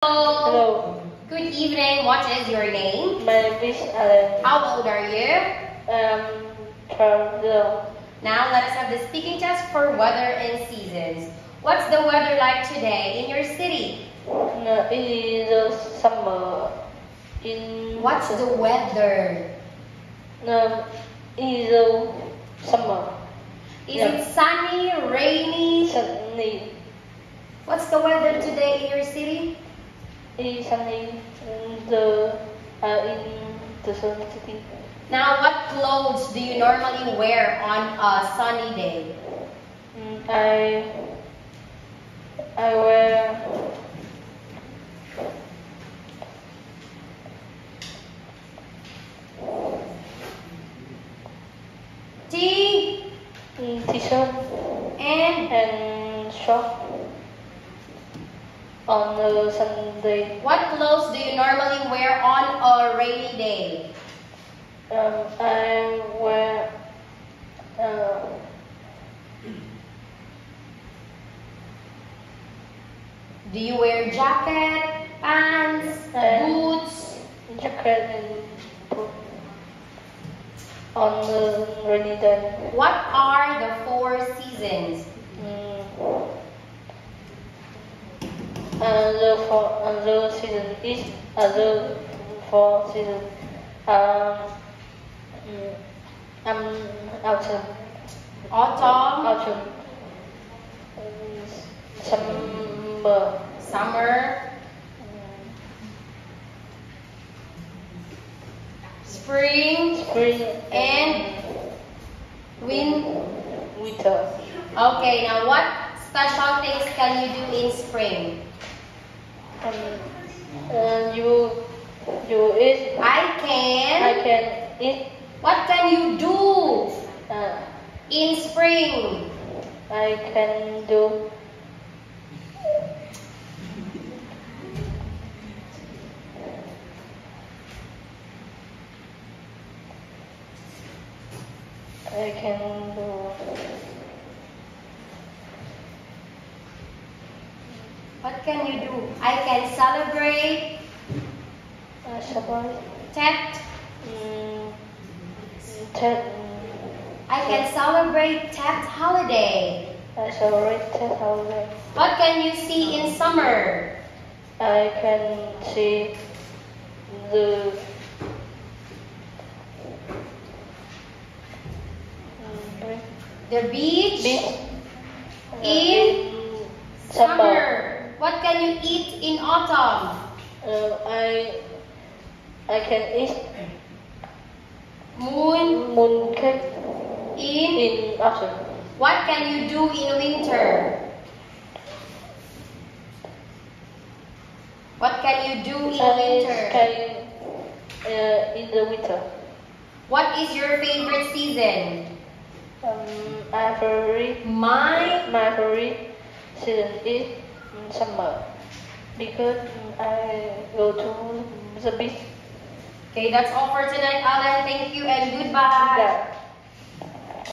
Hello. Good evening. What is your name? My name is Alan. How old are you? 12 years old. Now let us have the speaking test for weather and seasons. What's the weather like today in your city? It is summer in. What's the weather? It is summer. Is it sunny, rainy? Sunny. What's the weather today in your city? It is sunny in the sun city. Now, what clothes do you normally wear on a sunny day? I wear t-shirt and short on a Sunday. What clothes do you normally wear on a rainy day? I wear Do you wear jacket, pants, boots? jacket and boot on the rainy day. What are the 4 seasons? The season is the 4 seasons. Autumn, Summer, spring, and winter. Okay, now what special things can you do in spring? You eat. I can eat. What can you do in spring? I can do. I can do. What can you do? I can celebrate Tet. I can celebrate Tet holiday. I celebrate Tet holiday. What can you see in summer? I can see the beach in summer. What can you eat in autumn? I can eat moon cake in autumn. What can you do in winter? What can you do in winter? In the winter. What is your favorite season? My favorite season is summer because I go to the beach. Okay, that's all for tonight, Alan. Thank you and goodbye. Yeah.